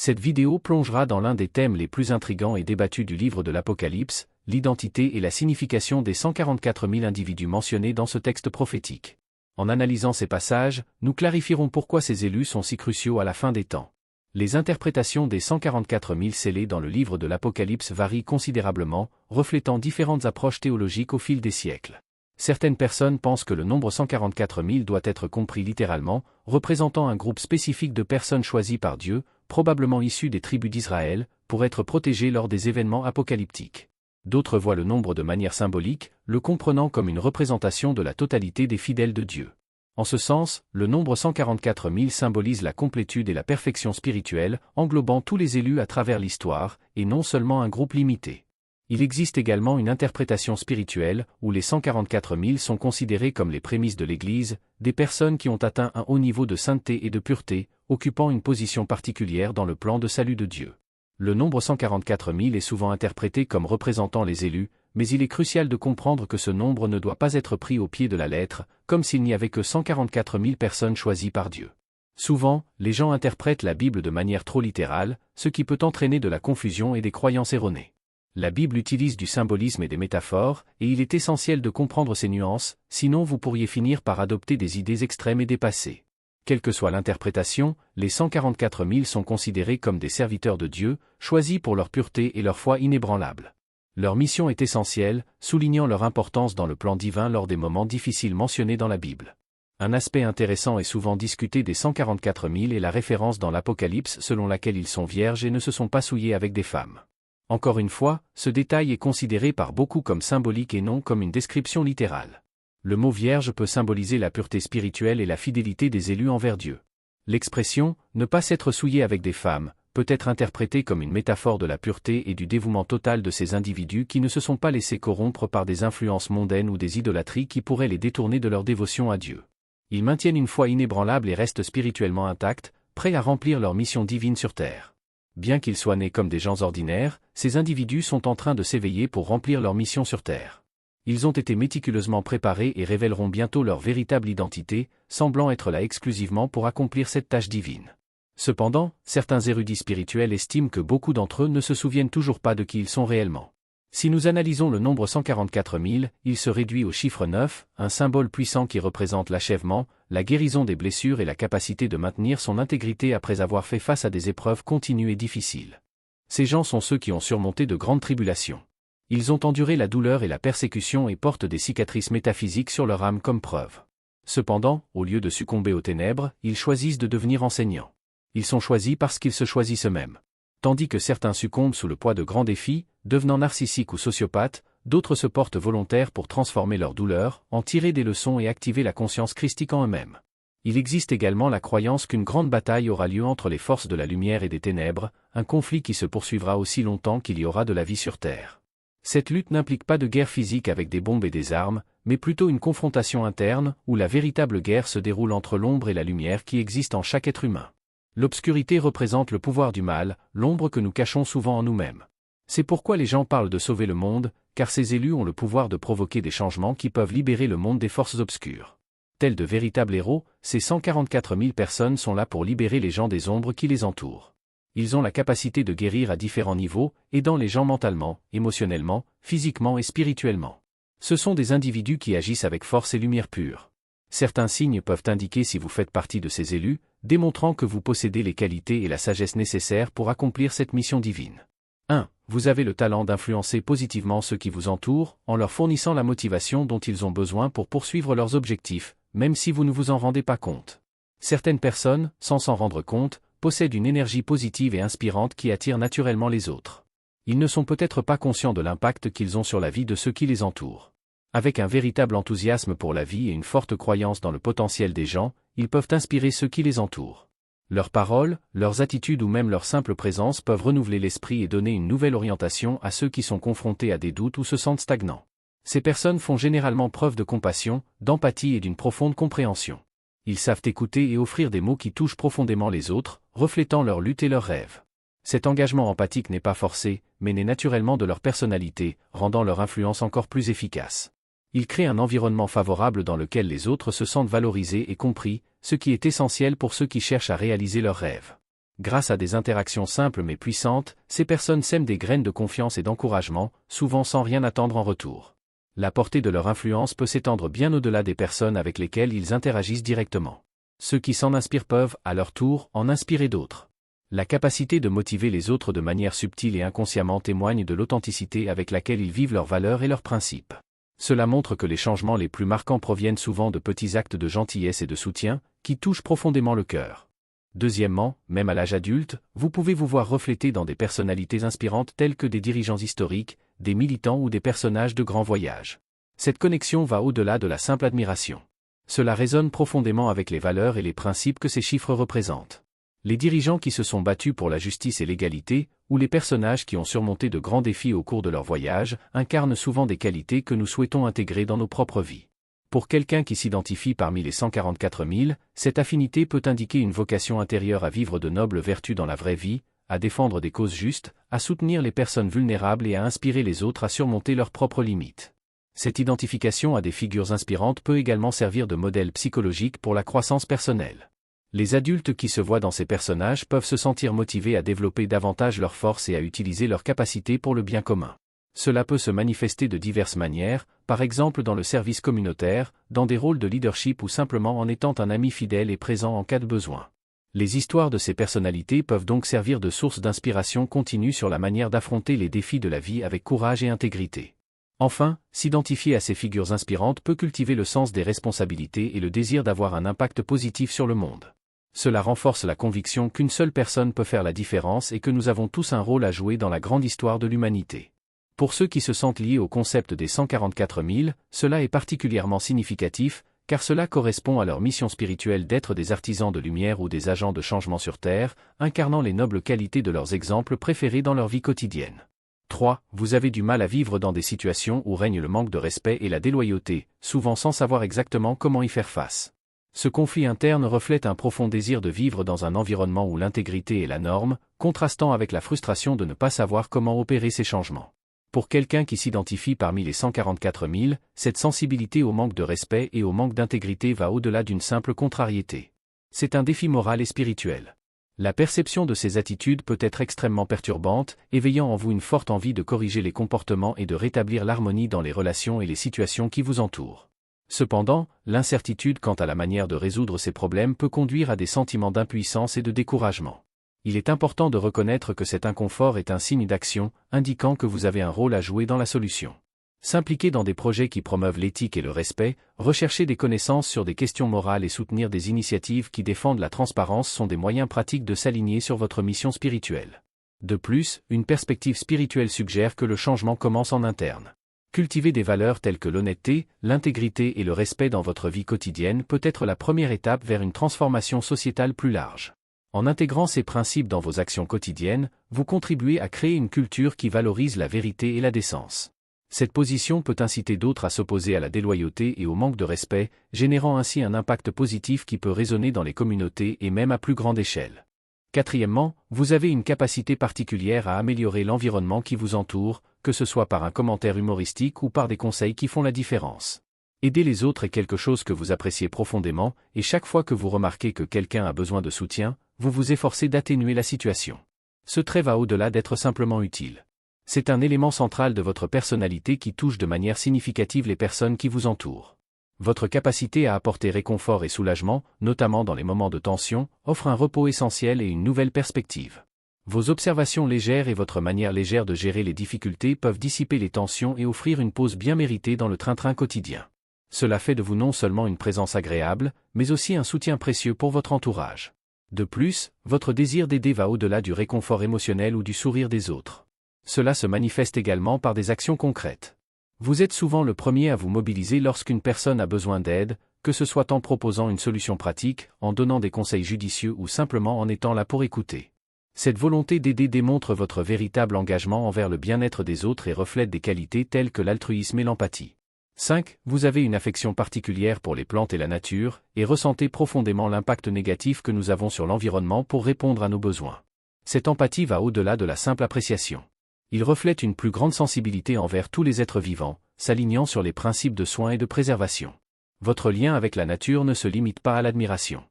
Cette vidéo plongera dans l'un des thèmes les plus intrigants et débattus du livre de l'Apocalypse, l'identité et la signification des 144 000 individus mentionnés dans ce texte prophétique. En analysant ces passages, nous clarifierons pourquoi ces élus sont si cruciaux à la fin des temps. Les interprétations des 144 000 scellés dans le livre de l'Apocalypse varient considérablement, reflétant différentes approches théologiques au fil des siècles. Certaines personnes pensent que le nombre 144 000 doit être compris littéralement, représentant un groupe spécifique de personnes choisies par Dieu, probablement issues des tribus d'Israël, pour être protégées lors des événements apocalyptiques. D'autres voient le nombre de manière symbolique, le comprenant comme une représentation de la totalité des fidèles de Dieu. En ce sens, le nombre 144 000 symbolise la complétude et la perfection spirituelle, englobant tous les élus à travers l'histoire, et non seulement un groupe limité. Il existe également une interprétation spirituelle, où les 144 000 sont considérés comme les prémices de l'Église, des personnes qui ont atteint un haut niveau de sainteté et de pureté, occupant une position particulière dans le plan de salut de Dieu. Le nombre 144 000 est souvent interprété comme représentant les élus, mais il est crucial de comprendre que ce nombre ne doit pas être pris au pied de la lettre, comme s'il n'y avait que 144 000 personnes choisies par Dieu. Souvent, les gens interprètent la Bible de manière trop littérale, ce qui peut entraîner de la confusion et des croyances erronées. La Bible utilise du symbolisme et des métaphores, et il est essentiel de comprendre ces nuances, sinon vous pourriez finir par adopter des idées extrêmes et dépassées. Quelle que soit l'interprétation, les 144 000 sont considérés comme des serviteurs de Dieu, choisis pour leur pureté et leur foi inébranlable. Leur mission est essentielle, soulignant leur importance dans le plan divin lors des moments difficiles mentionnés dans la Bible. Un aspect intéressant et souvent discuté des 144 000 est la référence dans l'Apocalypse selon laquelle ils sont vierges et ne se sont pas souillés avec des femmes. Encore une fois, ce détail est considéré par beaucoup comme symbolique et non comme une description littérale. Le mot vierge peut symboliser la pureté spirituelle et la fidélité des élus envers Dieu. L'expression « ne pas s'être souillé avec des femmes » peut être interprétée comme une métaphore de la pureté et du dévouement total de ces individus qui ne se sont pas laissés corrompre par des influences mondaines ou des idolâtries qui pourraient les détourner de leur dévotion à Dieu. Ils maintiennent une foi inébranlable et restent spirituellement intacts, prêts à remplir leur mission divine sur terre. Bien qu'ils soient nés comme des gens ordinaires, ces individus sont en train de s'éveiller pour remplir leur mission sur terre. Ils ont été méticuleusement préparés et révéleront bientôt leur véritable identité, semblant être là exclusivement pour accomplir cette tâche divine. Cependant, certains érudits spirituels estiment que beaucoup d'entre eux ne se souviennent toujours pas de qui ils sont réellement. Si nous analysons le nombre 144 000, il se réduit au chiffre 9, un symbole puissant qui représente l'achèvement, la guérison des blessures et la capacité de maintenir son intégrité après avoir fait face à des épreuves continues et difficiles. Ces gens sont ceux qui ont surmonté de grandes tribulations. Ils ont enduré la douleur et la persécution et portent des cicatrices métaphysiques sur leur âme comme preuve. Cependant, au lieu de succomber aux ténèbres, ils choisissent de devenir enseignants. Ils sont choisis parce qu'ils se choisissent eux-mêmes. Tandis que certains succombent sous le poids de grands défis, devenant narcissiques ou sociopathes, d'autres se portent volontaires pour transformer leur douleur, en tirer des leçons et activer la conscience christique en eux-mêmes. Il existe également la croyance qu'une grande bataille aura lieu entre les forces de la lumière et des ténèbres, un conflit qui se poursuivra aussi longtemps qu'il y aura de la vie sur Terre. Cette lutte n'implique pas de guerre physique avec des bombes et des armes, mais plutôt une confrontation interne, où la véritable guerre se déroule entre l'ombre et la lumière qui existe en chaque être humain. L'obscurité représente le pouvoir du mal, l'ombre que nous cachons souvent en nous-mêmes. C'est pourquoi les gens parlent de sauver le monde, car ces élus ont le pouvoir de provoquer des changements qui peuvent libérer le monde des forces obscures. Tels de véritables héros, ces 144 000 personnes sont là pour libérer les gens des ombres qui les entourent. Ils ont la capacité de guérir à différents niveaux, aidant les gens mentalement, émotionnellement, physiquement et spirituellement. Ce sont des individus qui agissent avec force et lumière pure. Certains signes peuvent indiquer si vous faites partie de ces élus, démontrant que vous possédez les qualités et la sagesse nécessaires pour accomplir cette mission divine. 1. Vous avez le talent d'influencer positivement ceux qui vous entourent, en leur fournissant la motivation dont ils ont besoin pour poursuivre leurs objectifs, même si vous ne vous en rendez pas compte. Certaines personnes, sans s'en rendre compte, possèdent une énergie positive et inspirante qui attire naturellement les autres. Ils ne sont peut-être pas conscients de l'impact qu'ils ont sur la vie de ceux qui les entourent. Avec un véritable enthousiasme pour la vie et une forte croyance dans le potentiel des gens, ils peuvent inspirer ceux qui les entourent. Leurs paroles, leurs attitudes ou même leur simple présence peuvent renouveler l'esprit et donner une nouvelle orientation à ceux qui sont confrontés à des doutes ou se sentent stagnants. Ces personnes font généralement preuve de compassion, d'empathie et d'une profonde compréhension. Ils savent écouter et offrir des mots qui touchent profondément les autres, reflétant leur lutte et leurs rêves. Cet engagement empathique n'est pas forcé, mais naît naturellement de leur personnalité, rendant leur influence encore plus efficace. Ils créent un environnement favorable dans lequel les autres se sentent valorisés et compris, ce qui est essentiel pour ceux qui cherchent à réaliser leurs rêves. Grâce à des interactions simples mais puissantes, ces personnes sèment des graines de confiance et d'encouragement, souvent sans rien attendre en retour. La portée de leur influence peut s'étendre bien au-delà des personnes avec lesquelles ils interagissent directement. Ceux qui s'en inspirent peuvent, à leur tour, en inspirer d'autres. La capacité de motiver les autres de manière subtile et inconsciemment témoigne de l'authenticité avec laquelle ils vivent leurs valeurs et leurs principes. Cela montre que les changements les plus marquants proviennent souvent de petits actes de gentillesse et de soutien, qui touchent profondément le cœur. Deuxièmement, même à l'âge adulte, vous pouvez vous voir refléter dans des personnalités inspirantes telles que des dirigeants historiques, des militants ou des personnages de grands voyages. Cette connexion va au-delà de la simple admiration. Cela résonne profondément avec les valeurs et les principes que ces chiffres représentent. Les dirigeants qui se sont battus pour la justice et l'égalité, ou les personnages qui ont surmonté de grands défis au cours de leur voyage, incarnent souvent des qualités que nous souhaitons intégrer dans nos propres vies. Pour quelqu'un qui s'identifie parmi les 144 000, cette affinité peut indiquer une vocation intérieure à vivre de nobles vertus dans la vraie vie, à défendre des causes justes, à soutenir les personnes vulnérables et à inspirer les autres à surmonter leurs propres limites. Cette identification à des figures inspirantes peut également servir de modèle psychologique pour la croissance personnelle. Les adultes qui se voient dans ces personnages peuvent se sentir motivés à développer davantage leurs forces et à utiliser leurs capacités pour le bien commun. Cela peut se manifester de diverses manières, par exemple dans le service communautaire, dans des rôles de leadership ou simplement en étant un ami fidèle et présent en cas de besoin. Les histoires de ces personnalités peuvent donc servir de source d'inspiration continue sur la manière d'affronter les défis de la vie avec courage et intégrité. Enfin, s'identifier à ces figures inspirantes peut cultiver le sens des responsabilités et le désir d'avoir un impact positif sur le monde. Cela renforce la conviction qu'une seule personne peut faire la différence et que nous avons tous un rôle à jouer dans la grande histoire de l'humanité. Pour ceux qui se sentent liés au concept des 144 000, cela est particulièrement significatif, car cela correspond à leur mission spirituelle d'être des artisans de lumière ou des agents de changement sur Terre, incarnant les nobles qualités de leurs exemples préférés dans leur vie quotidienne. 3. Vous avez du mal à vivre dans des situations où règne le manque de respect et la déloyauté, souvent sans savoir exactement comment y faire face. Ce conflit interne reflète un profond désir de vivre dans un environnement où l'intégrité est la norme, contrastant avec la frustration de ne pas savoir comment opérer ces changements. Pour quelqu'un qui s'identifie parmi les 144 000, cette sensibilité au manque de respect et au manque d'intégrité va au-delà d'une simple contrariété. C'est un défi moral et spirituel. La perception de ces attitudes peut être extrêmement perturbante, éveillant en vous une forte envie de corriger les comportements et de rétablir l'harmonie dans les relations et les situations qui vous entourent. Cependant, l'incertitude quant à la manière de résoudre ces problèmes peut conduire à des sentiments d'impuissance et de découragement. Il est important de reconnaître que cet inconfort est un signe d'action, indiquant que vous avez un rôle à jouer dans la solution. S'impliquer dans des projets qui promeuvent l'éthique et le respect, rechercher des connaissances sur des questions morales et soutenir des initiatives qui défendent la transparence sont des moyens pratiques de s'aligner sur votre mission spirituelle. De plus, une perspective spirituelle suggère que le changement commence en interne. Cultiver des valeurs telles que l'honnêteté, l'intégrité et le respect dans votre vie quotidienne peut être la première étape vers une transformation sociétale plus large. En intégrant ces principes dans vos actions quotidiennes, vous contribuez à créer une culture qui valorise la vérité et la décence. Cette position peut inciter d'autres à s'opposer à la déloyauté et au manque de respect, générant ainsi un impact positif qui peut résonner dans les communautés et même à plus grande échelle. Quatrièmement, vous avez une capacité particulière à améliorer l'environnement qui vous entoure, que ce soit par un commentaire humoristique ou par des conseils qui font la différence. Aider les autres est quelque chose que vous appréciez profondément, et chaque fois que vous remarquez que quelqu'un a besoin de soutien, vous vous efforcez d'atténuer la situation. Ce trait va au-delà d'être simplement utile. C'est un élément central de votre personnalité qui touche de manière significative les personnes qui vous entourent. Votre capacité à apporter réconfort et soulagement, notamment dans les moments de tension, offre un repos essentiel et une nouvelle perspective. Vos observations légères et votre manière légère de gérer les difficultés peuvent dissiper les tensions et offrir une pause bien méritée dans le train-train quotidien. Cela fait de vous non seulement une présence agréable, mais aussi un soutien précieux pour votre entourage. De plus, votre désir d'aider va au-delà du réconfort émotionnel ou du sourire des autres. Cela se manifeste également par des actions concrètes. Vous êtes souvent le premier à vous mobiliser lorsqu'une personne a besoin d'aide, que ce soit en proposant une solution pratique, en donnant des conseils judicieux ou simplement en étant là pour écouter. Cette volonté d'aider démontre votre véritable engagement envers le bien-être des autres et reflète des qualités telles que l'altruisme et l'empathie. 5. Vous avez une affection particulière pour les plantes et la nature, et ressentez profondément l'impact négatif que nous avons sur l'environnement pour répondre à nos besoins. Cette empathie va au-delà de la simple appréciation. Il reflète une plus grande sensibilité envers tous les êtres vivants, s'alignant sur les principes de soin et de préservation. Votre lien avec la nature ne se limite pas à l'admiration.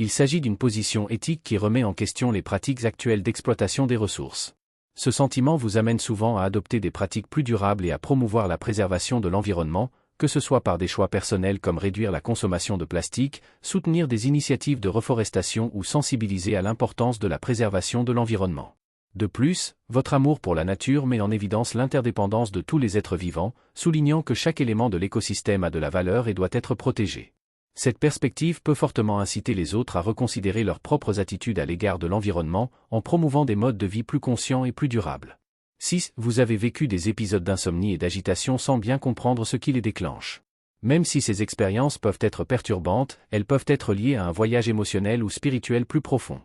Il s'agit d'une position éthique qui remet en question les pratiques actuelles d'exploitation des ressources. Ce sentiment vous amène souvent à adopter des pratiques plus durables et à promouvoir la préservation de l'environnement, que ce soit par des choix personnels comme réduire la consommation de plastique, soutenir des initiatives de reforestation ou sensibiliser à l'importance de la préservation de l'environnement. De plus, votre amour pour la nature met en évidence l'interdépendance de tous les êtres vivants, soulignant que chaque élément de l'écosystème a de la valeur et doit être protégé. Cette perspective peut fortement inciter les autres à reconsidérer leurs propres attitudes à l'égard de l'environnement, en promouvant des modes de vie plus conscients et plus durables. 6. Vous avez vécu des épisodes d'insomnie et d'agitation sans bien comprendre ce qui les déclenche. Même si ces expériences peuvent être perturbantes, elles peuvent être liées à un voyage émotionnel ou spirituel plus profond.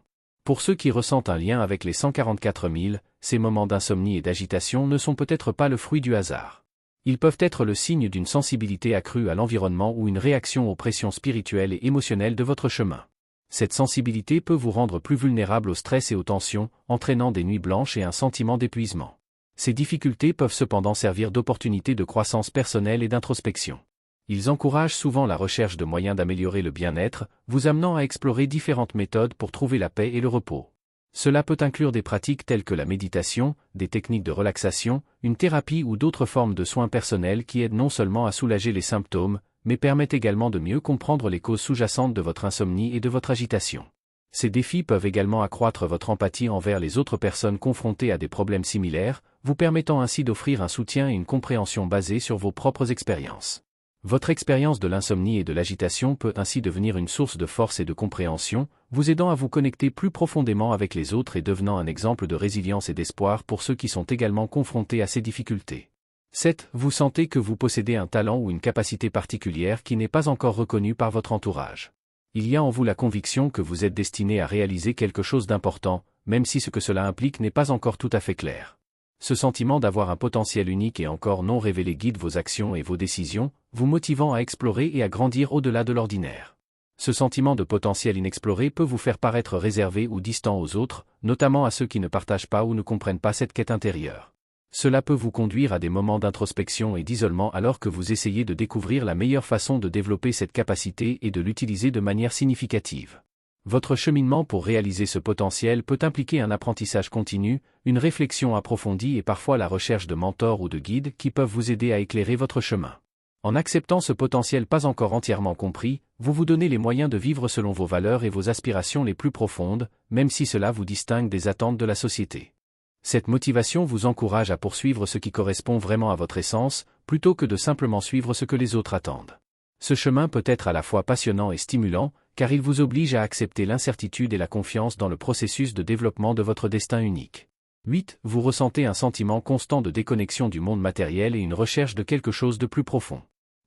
Pour ceux qui ressentent un lien avec les 144 000, ces moments d'insomnie et d'agitation ne sont peut-être pas le fruit du hasard. Ils peuvent être le signe d'une sensibilité accrue à l'environnement ou une réaction aux pressions spirituelles et émotionnelles de votre chemin. Cette sensibilité peut vous rendre plus vulnérable au stress et aux tensions, entraînant des nuits blanches et un sentiment d'épuisement. Ces difficultés peuvent cependant servir d'opportunités de croissance personnelle et d'introspection. Ils encouragent souvent la recherche de moyens d'améliorer le bien-être, vous amenant à explorer différentes méthodes pour trouver la paix et le repos. Cela peut inclure des pratiques telles que la méditation, des techniques de relaxation, une thérapie ou d'autres formes de soins personnels qui aident non seulement à soulager les symptômes, mais permettent également de mieux comprendre les causes sous-jacentes de votre insomnie et de votre agitation. Ces défis peuvent également accroître votre empathie envers les autres personnes confrontées à des problèmes similaires, vous permettant ainsi d'offrir un soutien et une compréhension basée sur vos propres expériences. Votre expérience de l'insomnie et de l'agitation peut ainsi devenir une source de force et de compréhension, vous aidant à vous connecter plus profondément avec les autres et devenant un exemple de résilience et d'espoir pour ceux qui sont également confrontés à ces difficultés. 7. Vous sentez que vous possédez un talent ou une capacité particulière qui n'est pas encore reconnue par votre entourage. Il y a en vous la conviction que vous êtes destiné à réaliser quelque chose d'important, même si ce que cela implique n'est pas encore tout à fait clair. Ce sentiment d'avoir un potentiel unique et encore non révélé guide vos actions et vos décisions, vous motivant à explorer et à grandir au-delà de l'ordinaire. Ce sentiment de potentiel inexploré peut vous faire paraître réservé ou distant aux autres, notamment à ceux qui ne partagent pas ou ne comprennent pas cette quête intérieure. Cela peut vous conduire à des moments d'introspection et d'isolement alors que vous essayez de découvrir la meilleure façon de développer cette capacité et de l'utiliser de manière significative. Votre cheminement pour réaliser ce potentiel peut impliquer un apprentissage continu, une réflexion approfondie et parfois la recherche de mentors ou de guides qui peuvent vous aider à éclairer votre chemin. En acceptant ce potentiel pas encore entièrement compris, vous vous donnez les moyens de vivre selon vos valeurs et vos aspirations les plus profondes, même si cela vous distingue des attentes de la société. Cette motivation vous encourage à poursuivre ce qui correspond vraiment à votre essence, plutôt que de simplement suivre ce que les autres attendent. Ce chemin peut être à la fois passionnant et stimulant, car il vous oblige à accepter l'incertitude et la confiance dans le processus de développement de votre destin unique. 8. Vous ressentez un sentiment constant de déconnexion du monde matériel et une recherche de quelque chose de plus profond.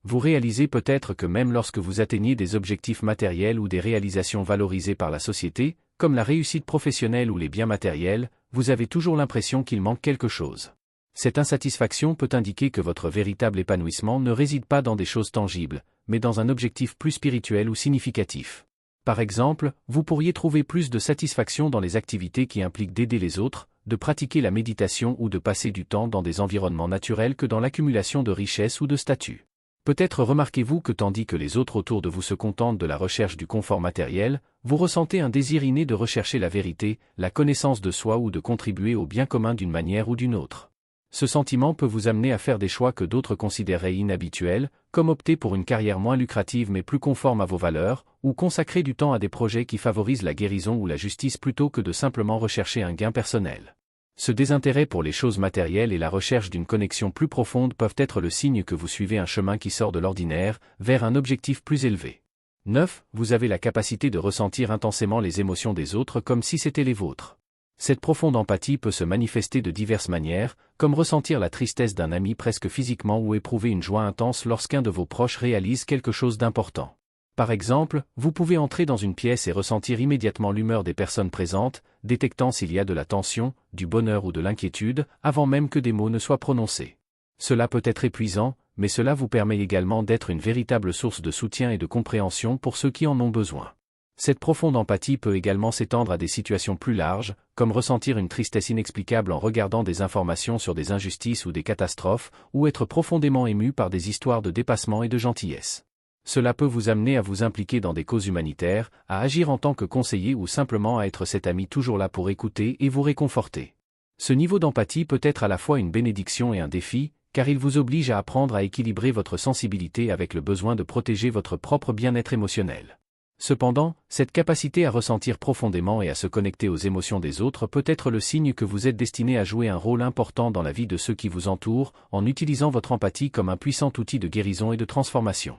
Vous réalisez peut-être que même lorsque vous atteignez des objectifs matériels ou des réalisations valorisées par la société, comme la réussite professionnelle ou les biens matériels, vous avez toujours l'impression qu'il manque quelque chose. Cette insatisfaction peut indiquer que votre véritable épanouissement ne réside pas dans des choses tangibles, mais dans un objectif plus spirituel ou significatif. Par exemple, vous pourriez trouver plus de satisfaction dans les activités qui impliquent d'aider les autres, de pratiquer la méditation ou de passer du temps dans des environnements naturels que dans l'accumulation de richesses ou de statuts. Peut-être remarquez-vous que tandis que les autres autour de vous se contentent de la recherche du confort matériel, vous ressentez un désir inné de rechercher la vérité, la connaissance de soi ou de contribuer au bien commun d'une manière ou d'une autre. Ce sentiment peut vous amener à faire des choix que d'autres considéreraient inhabituels, comme opter pour une carrière moins lucrative mais plus conforme à vos valeurs, ou consacrer du temps à des projets qui favorisent la guérison ou la justice plutôt que de simplement rechercher un gain personnel. Ce désintérêt pour les choses matérielles et la recherche d'une connexion plus profonde peuvent être le signe que vous suivez un chemin qui sort de l'ordinaire, vers un objectif plus élevé. 9. Vous avez la capacité de ressentir intensément les émotions des autres comme si c'étaient les vôtres. Cette profonde empathie peut se manifester de diverses manières, comme ressentir la tristesse d'un ami presque physiquement ou éprouver une joie intense lorsqu'un de vos proches réalise quelque chose d'important. Par exemple, vous pouvez entrer dans une pièce et ressentir immédiatement l'humeur des personnes présentes, détectant s'il y a de la tension, du bonheur ou de l'inquiétude, avant même que des mots ne soient prononcés. Cela peut être épuisant, mais cela vous permet également d'être une véritable source de soutien et de compréhension pour ceux qui en ont besoin. Cette profonde empathie peut également s'étendre à des situations plus larges, comme ressentir une tristesse inexplicable en regardant des informations sur des injustices ou des catastrophes, ou être profondément ému par des histoires de dépassement et de gentillesse. Cela peut vous amener à vous impliquer dans des causes humanitaires, à agir en tant que conseiller ou simplement à être cet ami toujours là pour écouter et vous réconforter. Ce niveau d'empathie peut être à la fois une bénédiction et un défi, car il vous oblige à apprendre à équilibrer votre sensibilité avec le besoin de protéger votre propre bien-être émotionnel. Cependant, cette capacité à ressentir profondément et à se connecter aux émotions des autres peut être le signe que vous êtes destiné à jouer un rôle important dans la vie de ceux qui vous entourent, en utilisant votre empathie comme un puissant outil de guérison et de transformation.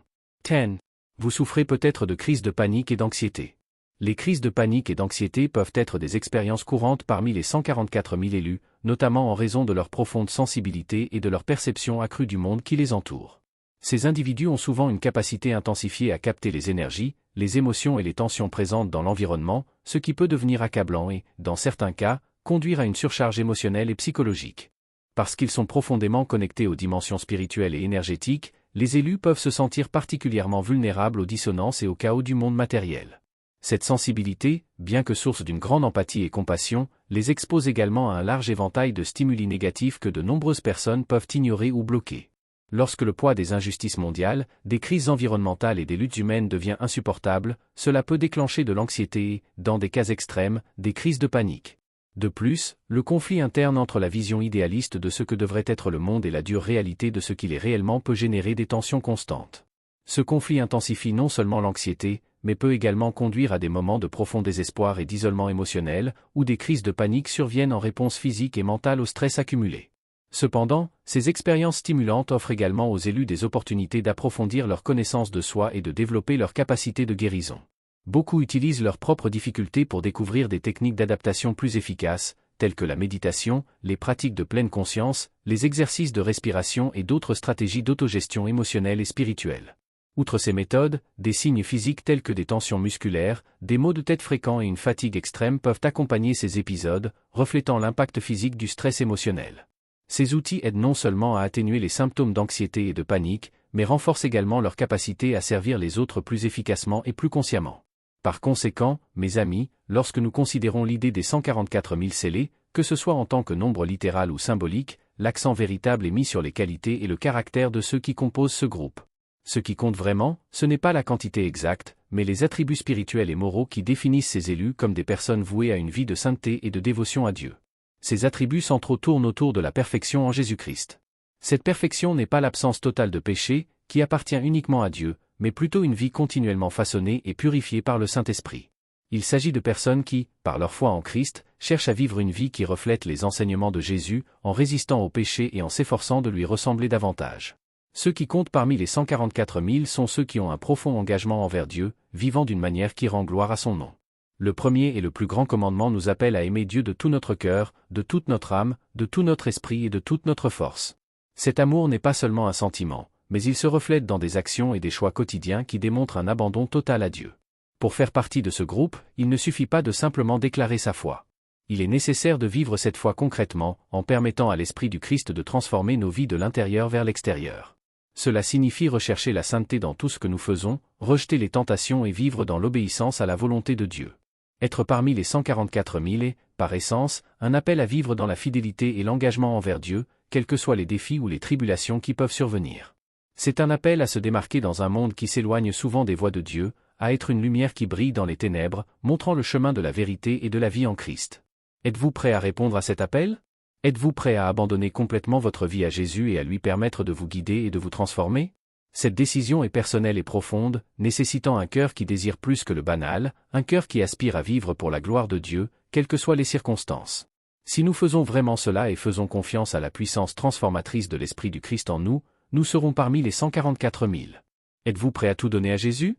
10. Vous souffrez peut-être de crises de panique et d'anxiété. Les crises de panique et d'anxiété peuvent être des expériences courantes parmi les 144 000 élus, notamment en raison de leur profonde sensibilité et de leur perception accrue du monde qui les entoure. Ces individus ont souvent une capacité intensifiée à capter les énergies, les émotions et les tensions présentes dans l'environnement, ce qui peut devenir accablant et, dans certains cas, conduire à une surcharge émotionnelle et psychologique. Parce qu'ils sont profondément connectés aux dimensions spirituelles et énergétiques, les élus peuvent se sentir particulièrement vulnérables aux dissonances et au chaos du monde matériel. Cette sensibilité, bien que source d'une grande empathie et compassion, les expose également à un large éventail de stimuli négatifs que de nombreuses personnes peuvent ignorer ou bloquer. Lorsque le poids des injustices mondiales, des crises environnementales et des luttes humaines devient insupportable, cela peut déclencher de l'anxiété et, dans des cas extrêmes, des crises de panique. De plus, le conflit interne entre la vision idéaliste de ce que devrait être le monde et la dure réalité de ce qu'il est réellement peut générer des tensions constantes. Ce conflit intensifie non seulement l'anxiété, mais peut également conduire à des moments de profond désespoir et d'isolement émotionnel, où des crises de panique surviennent en réponse physique et mentale au stress accumulé. Cependant, ces expériences stimulantes offrent également aux élus des opportunités d'approfondir leur connaissance de soi et de développer leur capacité de guérison. Beaucoup utilisent leurs propres difficultés pour découvrir des techniques d'adaptation plus efficaces, telles que la méditation, les pratiques de pleine conscience, les exercices de respiration et d'autres stratégies d'autogestion émotionnelle et spirituelle. Outre ces méthodes, des signes physiques tels que des tensions musculaires, des maux de tête fréquents et une fatigue extrême peuvent accompagner ces épisodes, reflétant l'impact physique du stress émotionnel. Ces outils aident non seulement à atténuer les symptômes d'anxiété et de panique, mais renforcent également leur capacité à servir les autres plus efficacement et plus consciemment. Par conséquent, mes amis, lorsque nous considérons l'idée des 144 000 scellés, que ce soit en tant que nombre littéral ou symbolique, l'accent véritable est mis sur les qualités et le caractère de ceux qui composent ce groupe. Ce qui compte vraiment, ce n'est pas la quantité exacte, mais les attributs spirituels et moraux qui définissent ces élus comme des personnes vouées à une vie de sainteté et de dévotion à Dieu. Ces attributs centraux tournent autour de la perfection en Jésus-Christ. Cette perfection n'est pas l'absence totale de péché, qui appartient uniquement à Dieu, mais plutôt une vie continuellement façonnée et purifiée par le Saint-Esprit. Il s'agit de personnes qui, par leur foi en Christ, cherchent à vivre une vie qui reflète les enseignements de Jésus, en résistant au péché et en s'efforçant de lui ressembler davantage. Ceux qui comptent parmi les 144 000 sont ceux qui ont un profond engagement envers Dieu, vivant d'une manière qui rend gloire à son nom. Le premier et le plus grand commandement nous appelle à aimer Dieu de tout notre cœur, de toute notre âme, de tout notre esprit et de toute notre force. Cet amour n'est pas seulement un sentiment, mais il se reflète dans des actions et des choix quotidiens qui démontrent un abandon total à Dieu. Pour faire partie de ce groupe, il ne suffit pas de simplement déclarer sa foi. Il est nécessaire de vivre cette foi concrètement, en permettant à l'Esprit du Christ de transformer nos vies de l'intérieur vers l'extérieur. Cela signifie rechercher la sainteté dans tout ce que nous faisons, rejeter les tentations et vivre dans l'obéissance à la volonté de Dieu. Être parmi les 144 000 est, par essence, un appel à vivre dans la fidélité et l'engagement envers Dieu, quels que soient les défis ou les tribulations qui peuvent survenir. C'est un appel à se démarquer dans un monde qui s'éloigne souvent des voies de Dieu, à être une lumière qui brille dans les ténèbres, montrant le chemin de la vérité et de la vie en Christ. Êtes-vous prêt à répondre à cet appel ? Êtes-vous prêt à abandonner complètement votre vie à Jésus et à lui permettre de vous guider et de vous transformer ? Cette décision est personnelle et profonde, nécessitant un cœur qui désire plus que le banal, un cœur qui aspire à vivre pour la gloire de Dieu, quelles que soient les circonstances. Si nous faisons vraiment cela et faisons confiance à la puissance transformatrice de l'Esprit du Christ en nous, nous serons parmi les 144 000. Êtes-vous prêt à tout donner à Jésus ?